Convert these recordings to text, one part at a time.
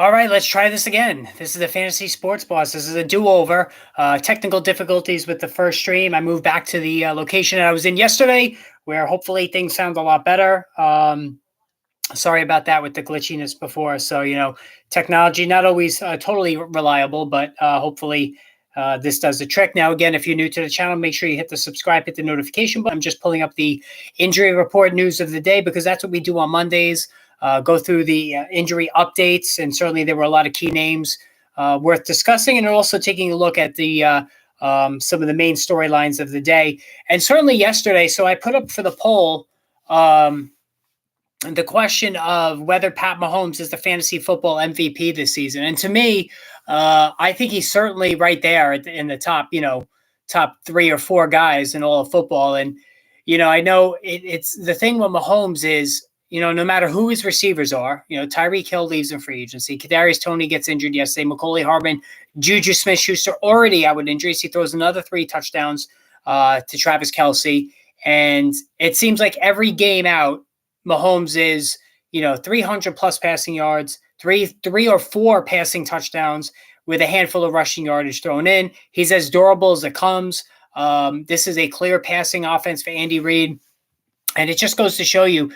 All right, let's try this again. This is the Fantasy Sports Boss. This is a do-over. Technical difficulties with the first stream. I moved back to the location that I was in yesterday, where hopefully things sound a lot better. Sorry about that with the glitchiness before. So, technology not always totally reliable, but hopefully this does the trick. Now, again, if you're new to the channel, make sure you hit the subscribe, hit the notification button. I'm just pulling up the injury report news of the day because that's what we do on Mondays. Go through the injury updates, and certainly there were a lot of key names worth discussing, and also taking a look at the some of the main storylines of the day. And certainly yesterday, so I put up for the poll the question of whether Pat Mahomes is the fantasy football MVP this season. And to me, I think he's certainly right there in the top, top 3 or 4 guys in all of football. And, I know it's the thing with Mahomes is, no matter who his receivers are, Tyreek Hill leaves in free agency. Kadarius Toney gets injured yesterday. Macaulay Hardman, Juju Smith-Schuster already out with injuries. He throws another 3 touchdowns to Travis Kelce. And it seems like every game out, Mahomes is, 300 plus passing yards, three or four passing touchdowns with a handful of rushing yardage thrown in. He's as durable as it comes. This is a clear passing offense for Andy Reid. And it just goes to show you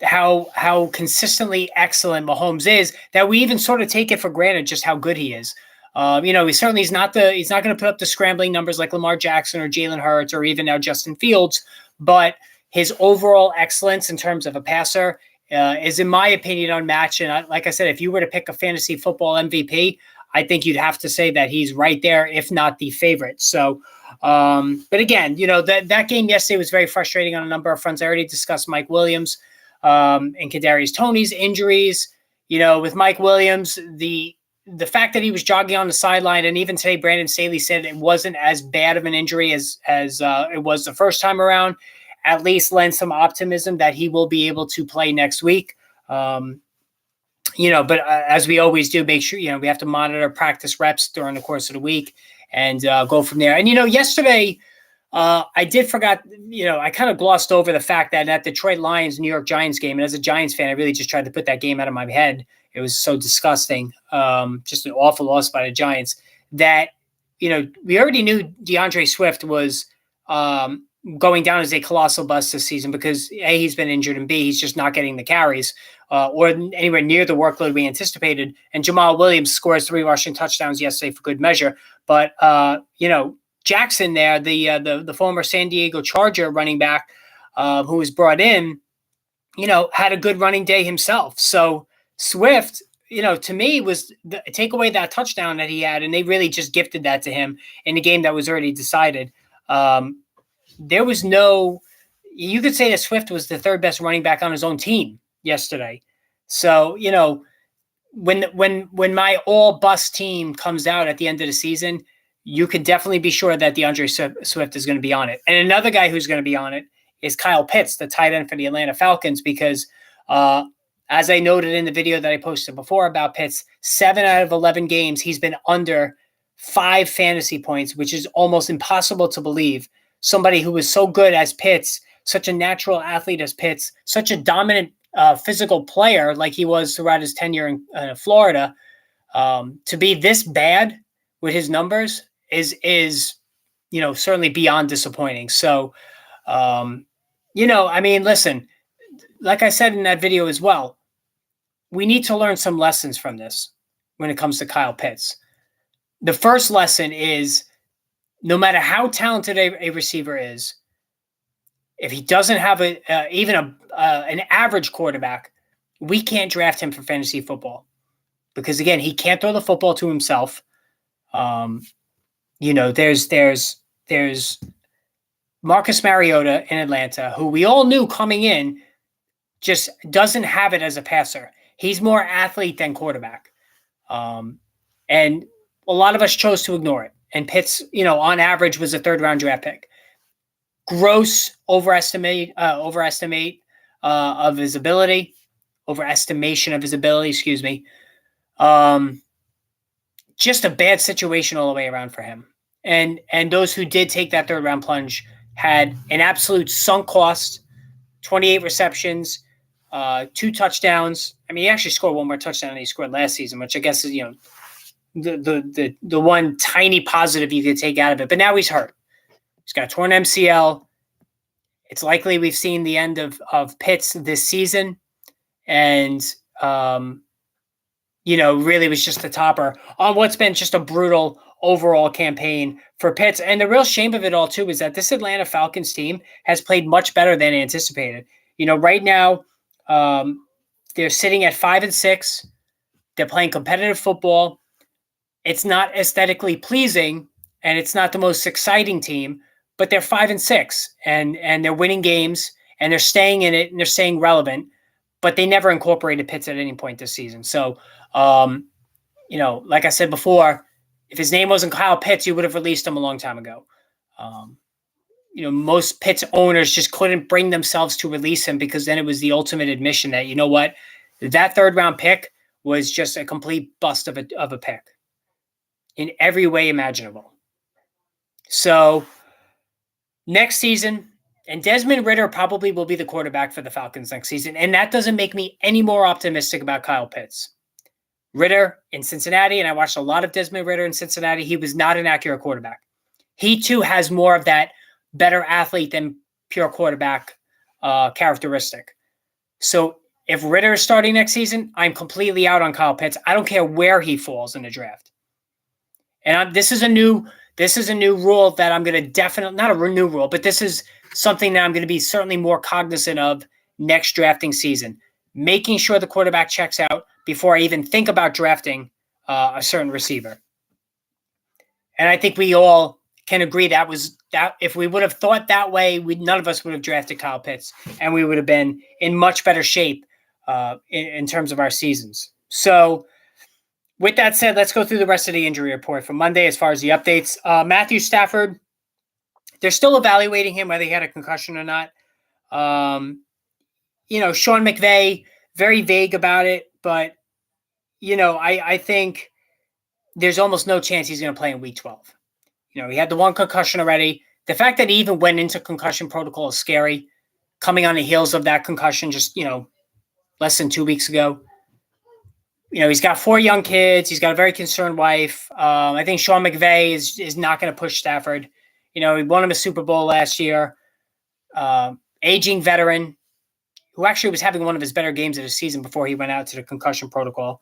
how consistently excellent Mahomes is, that we even sort of take it for granted just how good he is. He's not going to put up the scrambling numbers like Lamar Jackson or Jalen Hurts or even now Justin Fields, but his overall excellence in terms of a passer is, in my opinion, unmatched. And like I said, if you were to pick a fantasy football MVP, I think you'd have to say that he's right there, if not the favorite. So, but again, that game yesterday was very frustrating on a number of fronts. I already discussed Mike Williams and Kadarius Toney's injuries. With Mike Williams, the fact that he was jogging on the sideline, and even today, Brandon Staley said it wasn't as bad of an injury as it was the first time around, at least lends some optimism that he will be able to play next week. But as we always do, make sure, we have to monitor practice reps during the course of the week and go from there. And, yesterday I did forgot, I kind of glossed over the fact that at Detroit Lions, New York Giants game, and as a Giants fan, I really just tried to put that game out of my head. It was so disgusting. Just an awful loss by the Giants that, we already knew DeAndre Swift was going down as a colossal bust this season because A, he's been injured, and B, he's just not getting the carries or anywhere near the workload we anticipated. And Jamal Williams scores 3 rushing touchdowns yesterday for good measure. But, Jackson there, the former San Diego Charger running back who was brought in, had a good running day himself. So Swift, to me was take away that touchdown that he had, and they really just gifted that to him in a game that was already decided. There was you could say that Swift was the 3rd best running back on his own team yesterday. So, when my all bust team comes out at the end of the season, you can definitely be sure that DeAndre Swift is going to be on it. And another guy who's going to be on it is Kyle Pitts, the tight end for the Atlanta Falcons, because as I noted in the video that I posted before about Pitts, 7 out of 11 games, he's been under 5 fantasy points, which is almost impossible to believe. Somebody who was so good as Pitts, such a natural athlete as Pitts, such a dominant physical player like he was throughout his tenure in Florida, to be this bad with his numbers is certainly beyond disappointing. So, listen, like I said in that video as well, we need to learn some lessons from this when it comes to Kyle Pitts. The first lesson is, no matter how talented a receiver is, if he doesn't have even an average quarterback, we can't draft him for fantasy football because, again, he can't throw the football to himself. There's Marcus Mariota in Atlanta, who we all knew coming in just doesn't have it as a passer. He's more athlete than quarterback. And a lot of us chose to ignore it. And Pitts, on average was a 3rd-round draft pick. Gross overestimation of his ability, excuse me. Just a bad situation all the way around for him. And those who did take that 3rd-round plunge had an absolute sunk cost, 28 receptions, 2 touchdowns. I mean, he actually scored one more touchdown than he scored last season, which I guess is, the one tiny positive you could take out of it. But now he's hurt. He's got a torn MCL. It's likely we've seen the end of Pitts this season. And, really was just the topper on what's been just a brutal overall campaign for Pitts. And the real shame of it all, too, is that this Atlanta Falcons team has played much better than anticipated. Right now, they're sitting at 5-6. They're playing competitive football. It's not aesthetically pleasing, and it's not the most exciting team, but they're 5-6, and they're winning games, and they're staying in it, and they're staying relevant. But they never incorporated Pitts at any point this season. So, like I said before, if his name wasn't Kyle Pitts, you would have released him a long time ago. Most Pitts owners just couldn't bring themselves to release him because then it was the ultimate admission that, that 3rd-round pick was just a complete bust of a pick in every way imaginable. So next season, and Desmond Ridder probably will be the quarterback for the Falcons next season, and that doesn't make me any more optimistic about Kyle Pitts. Ridder in Cincinnati, and I watched a lot of Desmond Ridder in Cincinnati, he was not an accurate quarterback. He, too, has more of that better athlete than pure quarterback characteristic. So if Ridder is starting next season, I'm completely out on Kyle Pitts. I don't care where he falls in the draft. And this is a new rule that I'm going to definitely, not a new rule, but this is something that I'm going to be certainly more cognizant of next drafting season, making sure the quarterback checks out before I even think about drafting a certain receiver. And I think we all can agree that if we would have thought that way, none of us would have drafted Kyle Pitts, and we would have been in much better shape in terms of our seasons. So with that said, let's go through the rest of the injury report from Monday as far as the updates. Matthew Stafford, they're still evaluating him, whether he had a concussion or not. Sean McVay, very vague about it, but, I think there's almost no chance he's going to play in week 12. He had the one concussion already. The fact that he even went into concussion protocol is scary, coming on the heels of that concussion just, less than 2 weeks ago. He's got 4 young kids. He's got a very concerned wife. I think Sean McVay is not going to push Stafford. He won him a Super Bowl last year. Aging veteran who actually was having one of his better games of the season before he went out to the concussion protocol.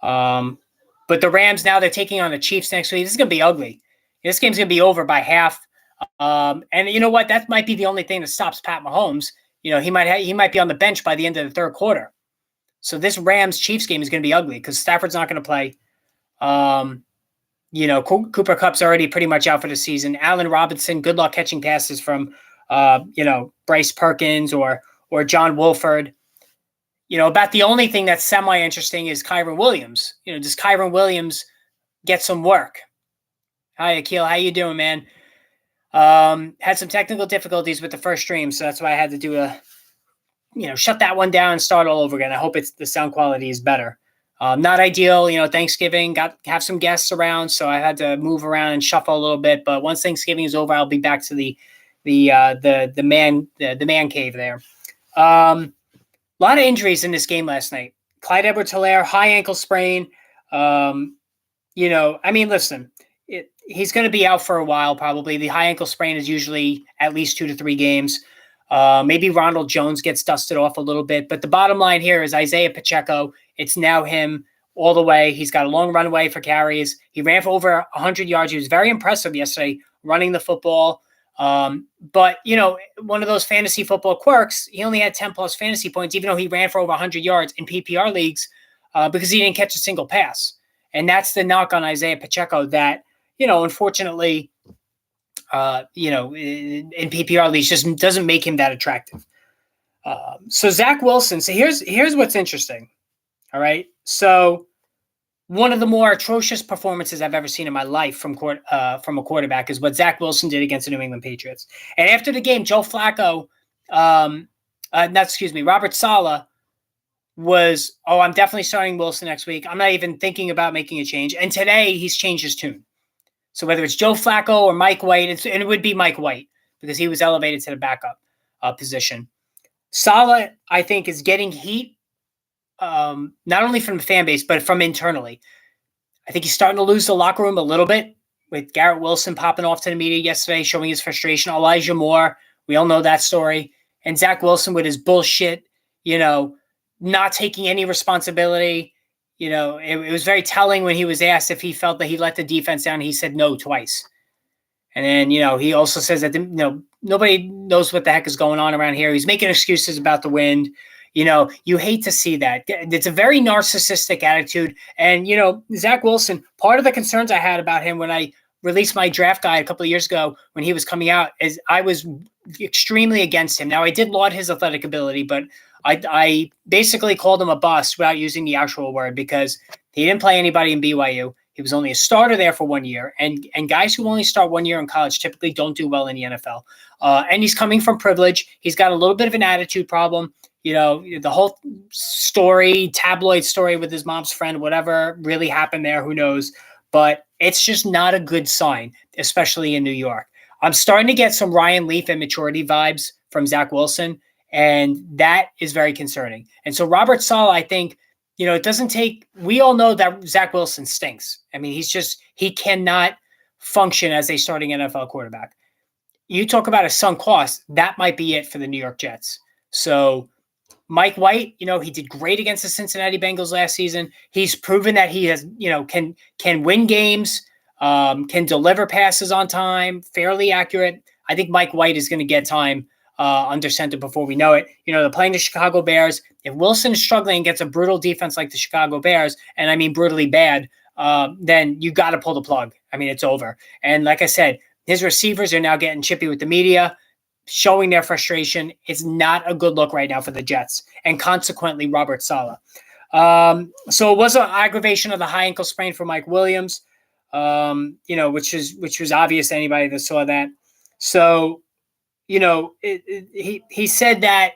But the Rams now, they're taking on the Chiefs next week. This is going to be ugly. This game's going to be over by half. And you know what? That might be the only thing that stops Pat Mahomes. He might be on the bench by the end of the 3rd quarter. So this Rams-Chiefs game is going to be ugly because Stafford's not going to play. Cooper Kupp's already pretty much out for the season. Allen Robinson, good luck catching passes from, Bryce Perkins or John Wolford. About the only thing that's semi-interesting is Kyren Williams. Does Kyren Williams get some work? Hi, Akil. How you doing, man? Had some technical difficulties with the first stream, so that's why I had to do shut that one down and start all over again. I hope the sound quality is better. Not ideal, Thanksgiving, have some guests around, so I had to move around and shuffle a little bit. But once Thanksgiving is over, I'll be back to the man cave there. A lot of injuries in this game last night. Clyde Edwards-Helaire, high ankle sprain. Listen, he's going to be out for a while probably. The high ankle sprain is usually at least 2 to 3 games. Maybe Ronald Jones gets dusted off a little bit. But the bottom line here is Isaiah Pacheco. It's now him all the way. He's got a long runway for carries. He ran for over 100 yards. He was very impressive yesterday running the football. But, one of those fantasy football quirks, he only had 10-plus fantasy points, even though he ran for over 100 yards in PPR leagues because he didn't catch a single pass. And that's the knock on Isaiah Pacheco that, unfortunately, in PPR leagues just doesn't make him that attractive. So Zach Wilson. So here's what's interesting. All right. So one of the more atrocious performances I've ever seen in my life from a quarterback is what Zach Wilson did against the New England Patriots. And after the game, Joe Flacco, Robert Saleh was, I'm definitely starting Wilson next week. I'm not even thinking about making a change. And today he's changed his tune. So whether it's Joe Flacco or Mike White, and it would be Mike White because he was elevated to the backup position. Saleh, I think, is getting heat, not only from the fan base, but from internally. I think he's starting to lose the locker room a little bit with Garrett Wilson popping off to the media yesterday, showing his frustration. Elijah Moore, we all know that story. And Zach Wilson with his bullshit, not taking any responsibility. It was very telling when he was asked if he felt that he let the defense down. He said no twice. And then, he also says that, nobody knows what the heck is going on around here. He's making excuses about the wind. You hate to see that. It's a very narcissistic attitude. And, Zach Wilson, part of the concerns I had about him when I released my draft guide a couple of years ago when he was coming out is I was extremely against him. Now, I did laud his athletic ability, but I basically called him a bust without using the actual word because he didn't play anybody in BYU. He was only a starter there for 1 year. And guys who only start 1 year in college typically don't do well in the NFL. And he's coming from privilege. He's got a little bit of an attitude problem. The whole story, tabloid story with his mom's friend, whatever really happened there, who knows? But it's just not a good sign, especially in New York. I'm starting to get some Ryan Leaf immaturity vibes from Zach Wilson, and that is very concerning. And so Robert Saleh, I think, it doesn't take – we all know that Zach Wilson stinks. I mean, he cannot function as a starting NFL quarterback. You talk about a sunk cost, that might be it for the New York Jets. So Mike White, he did great against the Cincinnati Bengals last season. He's proven that he has, can win games, can deliver passes on time, fairly accurate. I think Mike White is going to get time under center before we know it. They're playing the Chicago Bears. If Wilson is struggling and gets a brutal defense like the Chicago Bears, and I mean brutally bad, then you got to pull the plug. I mean, it's over. And like I said, his receivers are now getting chippy with the media, showing their frustration. It's not a good look right now for the Jets, and consequently, Robert Saleh. So it was an aggravation of the high ankle sprain for Mike Williams, which was obvious to anybody that saw that. So, he said that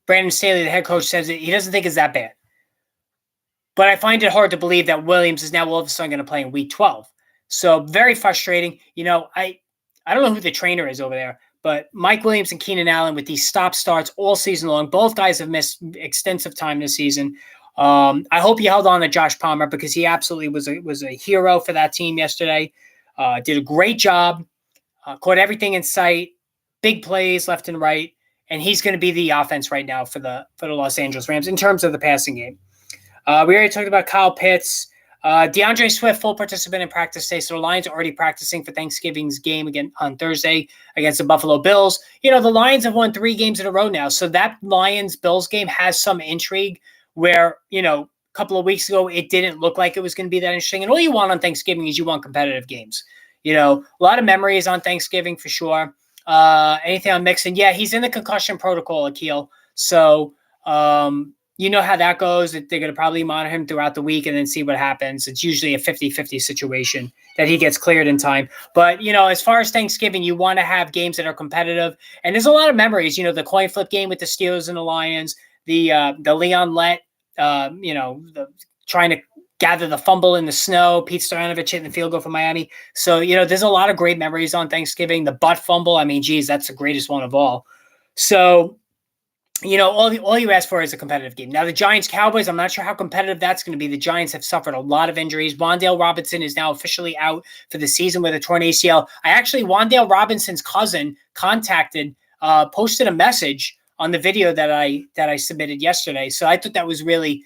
Brandon Staley, the head coach, says that he doesn't think it's that bad. But I find it hard to believe that Williams is now all of a sudden going to play in week 12. So very frustrating. I don't know who the trainer is over there, but Mike Williams and Keenan Allen with these stop-starts all season long. Both guys have missed extensive time this season. I hope you held on to Josh Palmer because he absolutely was a hero for that team yesterday. Did a great job, caught everything in sight, big plays left and right, and he's going to be the offense right now for the Los Angeles Rams in terms of the passing game. We already talked about Kyle Pitts. DeAndre Swift, full participant in practice today. So the Lions are already practicing for Thanksgiving's game again on Thursday against the Buffalo Bills. The Lions have won 3 games in a row now. So that Lions-Bills game has some intrigue where, a couple of weeks ago, it didn't look like it was going to be that interesting. And all you want on Thanksgiving is you want competitive games. A lot of memories on Thanksgiving for sure. Anything on Mixon? Yeah, he's in the concussion protocol, Akil. So, you know how that goes. They're going to probably monitor him throughout the week and then see what happens. It's usually a 50-50 situation that he gets cleared in time. But, as far as Thanksgiving, you want to have games that are competitive. And there's a lot of memories, the coin flip game with the Steelers and the Lions, the Leon Lett, trying to gather the fumble in the snow, Pete Stoyanovich hitting the field goal for Miami. So, there's a lot of great memories on Thanksgiving. The butt fumble, I mean, geez, that's the greatest one of all. So, all you ask for is a competitive game. Now, the Giants-Cowboys, I'm not sure how competitive that's going to be. The Giants have suffered a lot of injuries. Wan'Dale Robinson is now officially out for the season with a torn ACL. Wan'Dale Robinson's cousin posted a message on the video that I submitted yesterday. So I thought that was really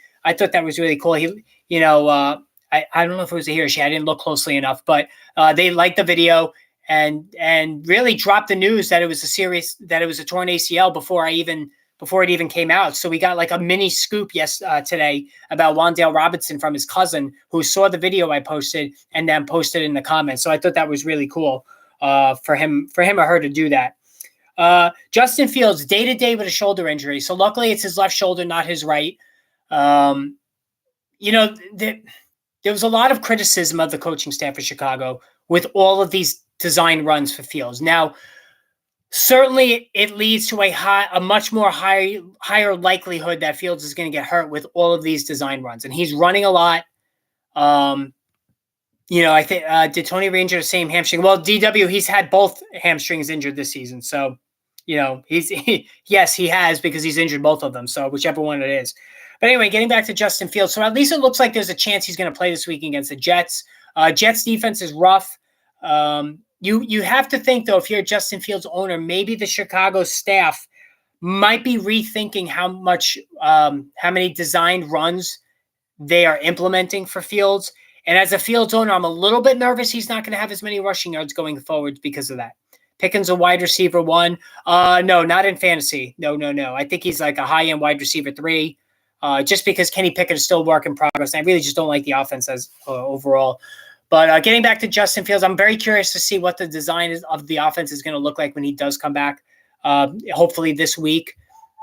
cool. He, I don't know if it was a he or she. I didn't look closely enough, but they liked the video and really dropped the news that it was a torn ACL before it even came out. So we got like a mini scoop today about Wan'Dale Robinson from his cousin who saw the video I posted and then posted in the comments. So I thought that was really cool for him or her to do that. Justin Fields, day-to-day with a shoulder injury. So luckily it's his left shoulder, not his right. There was a lot of criticism of the coaching staff of Chicago with all of these design runs for Fields. Now, certainly it leads to a much more higher likelihood that Fields is going to get hurt with all of these design runs. And he's running a lot. I think did Tony Ranger the same hamstring? Well, DW, he's had both hamstrings injured this season. So yes, he has, because he's injured both of them. So whichever one it is. But anyway, getting back to Justin Fields. So at least it looks like there's a chance he's going to play this week against the Jets. Jets defense is rough. You have to think, though, if you're a Justin Fields owner, maybe the Chicago staff might be rethinking how many designed runs they are implementing for Fields. And as a Fields owner, I'm a little bit nervous he's not going to have as many rushing yards going forward because of that. Pickens a wide receiver 1. No, not in fantasy. No. I think he's like a high-end wide receiver 3. Just because Kenny Pickett is still a work in progress. And I really just don't like the offense as overall. But getting back to Justin Fields, I'm very curious to see what the design of the offense is going to look like when he does come back, hopefully this week.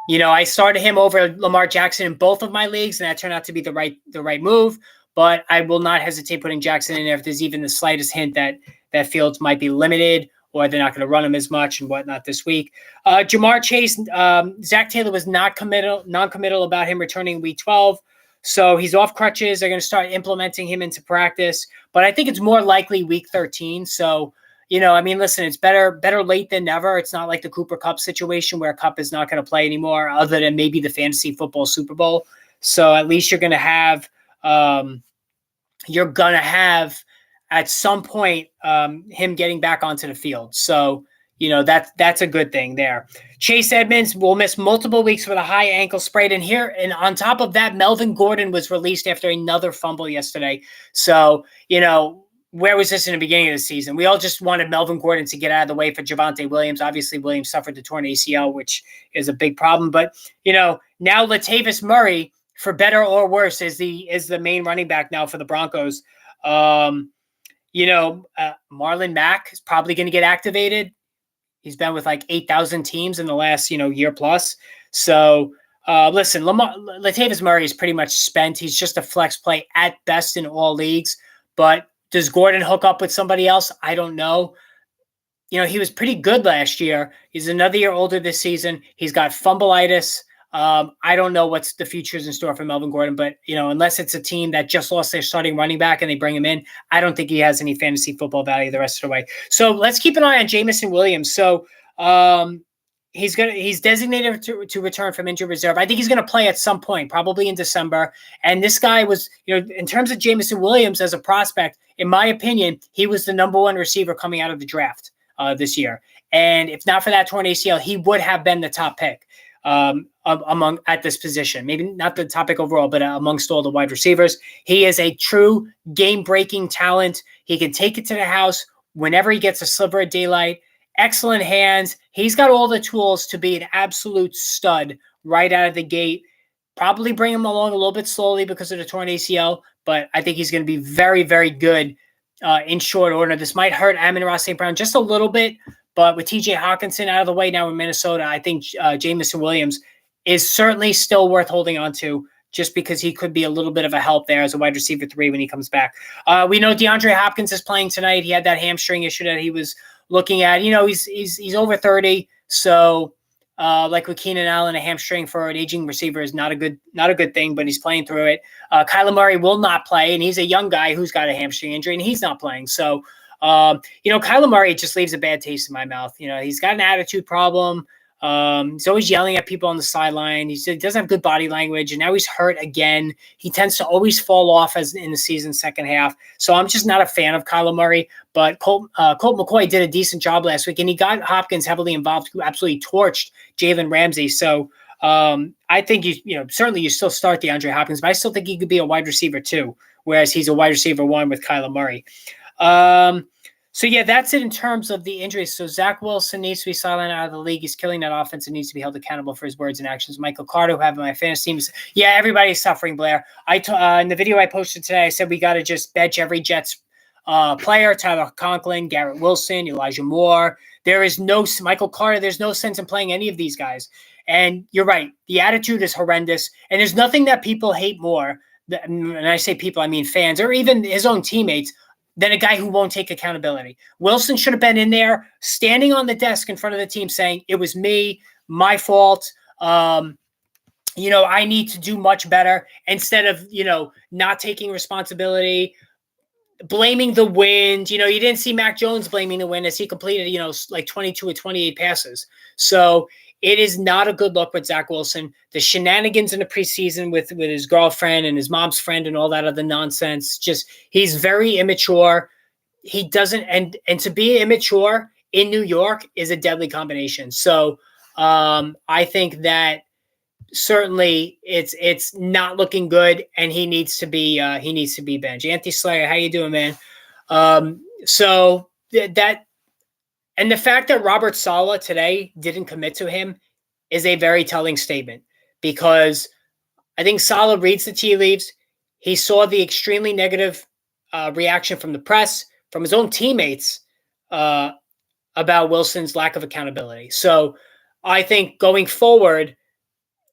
I started him over Lamar Jackson in both of my leagues, and that turned out to be the right move. But I will not hesitate putting Jackson in there if there's even the slightest hint that Fields might be limited or they're not going to run him as much and whatnot this week. Jamar Chase, Zach Taylor was non-committal about him returning week 12. So he's off crutches. They're going to start implementing him into practice. But I think it's more likely week 13. So, listen, it's better late than never. It's not like the Cooper Kupp situation where Kupp is not going to play anymore other than maybe the fantasy football Super Bowl. So at least you're going to have at some point him getting back onto the field. So, that's a good thing there. Chase Edmonds will miss multiple weeks with a high ankle sprain. And on top of that, Melvin Gordon was released after another fumble yesterday. So, where was this in the beginning of the season? We all just wanted Melvin Gordon to get out of the way for Javonte Williams. Obviously, Williams suffered the torn ACL, which is a big problem. But, now Latavius Murray, for better or worse, is the main running back now for the Broncos. Marlon Mack is probably going to get activated. He's been with like 8,000 teams in the last, year plus. So, listen, Latavius Murray is pretty much spent. He's just a flex play at best in all leagues. But does Gordon hook up with somebody else? I don't know. He was pretty good last year. He's another year older this season. He's got fumbleitis. I don't know what's the future is in store for Melvin Gordon, but, unless it's a team that just lost their starting running back and they bring him in, I don't think he has any fantasy football value the rest of the way. So let's keep an eye on Jameson Williams. So he's designated to return from injured reserve. I think he's going to play at some point, probably in December. And this guy was, in terms of Jameson Williams as a prospect, in my opinion, he was the number 1 receiver coming out of the draft this year. And if not for that torn ACL, he would have been the top pick. At this position, maybe not the topic overall, but amongst all the wide receivers. He is a true game-breaking talent. He can take it to the house whenever he gets a sliver of daylight. Excellent hands. He's got all the tools to be an absolute stud right out of the gate. Probably bring him along a little bit slowly because of the torn ACL, but I think he's going to be very, very good in short order. This might hurt Amon-Ra St. Brown just a little bit, but with TJ Hawkinson out of the way now in Minnesota, I think Jameson Williams is certainly still worth holding on to just because he could be a little bit of a help there as a wide receiver 3 when he comes back. We know DeAndre Hopkins is playing tonight. He had that hamstring issue that he was looking at. He's over 30. So like with Keenan Allen, a hamstring for an aging receiver is not a good thing, but he's playing through it. Kyler Murray will not play, and he's a young guy who's got a hamstring injury, and he's not playing. So, Kyler Murray just leaves a bad taste in my mouth. He's got an attitude problem. He's always yelling at people on the sideline. He doesn't have good body language, and now he's hurt again. He tends to always fall off as in the season second half. So I'm just not a fan of Kyler Murray. But Colt McCoy did a decent job last week, and he got Hopkins heavily involved, who absolutely torched Jalen Ramsey. So I think certainly you still start DeAndre Hopkins, but I still think he could be a wide receiver 2, whereas he's a wide receiver 1 with Kyler Murray. So, yeah, that's it in terms of the injuries. So, Zach Wilson needs to be silent out of the league. He's killing that offense and needs to be held accountable for his words and actions. Michael Carter, who I have in my fantasy team, yeah, everybody's suffering, Blair. In the video I posted today, I said we got to just bench every Jets player, Tyler Conklin, Garrett Wilson, Elijah Moore. There is no Michael Carter. There's no sense in playing any of these guys. And you're right. The attitude is horrendous. And there's nothing that people hate more. And I say people, I mean fans or even his own teammates, than a guy who won't take accountability. Wilson should have been in there standing on the desk in front of the team saying, it was me, my fault. I need to do much better instead of, not taking responsibility, blaming the wind. You didn't see Mac Jones blaming the wind as he completed, like 22 or 28 passes. So it is not a good look with Zach Wilson. The shenanigans in the preseason with his girlfriend and his mom's friend and all that other nonsense. Just he's very immature. He doesn't, and to be immature in New York is a deadly combination. So I think that certainly it's not looking good, and he needs to be benched. Anthony Slayer, how you doing, man? So that, and the fact that Robert Saleh today didn't commit to him is a very telling statement, because I think Saleh reads the tea leaves. He saw the extremely negative reaction from the press, from his own teammates, about Wilson's lack of accountability. So I think going forward,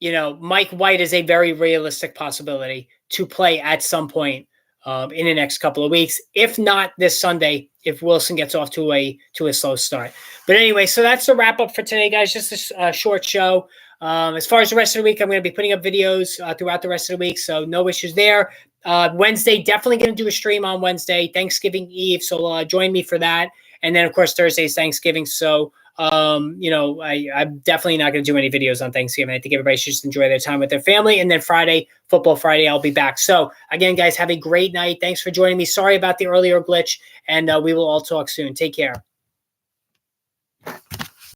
Mike White is a very realistic possibility to play at some point in the next couple of weeks, if not this Sunday, if Wilson gets off to a slow start. But anyway, so that's the wrap up for today, guys. Just a short show. As far as the rest of the week, I'm going to be putting up videos throughout the rest of the week, so no issues there. Wednesday, definitely going to do a stream on Wednesday, Thanksgiving Eve, so join me for that. And then, of course, Thursday is Thanksgiving, so I'm definitely not going to do any videos on Thanksgiving. I think everybody should just enjoy their time with their family. And then Friday, Football Friday, I'll be back. So again, guys, have a great night. Thanks for joining me. Sorry about the earlier glitch, and we will all talk soon. Take care.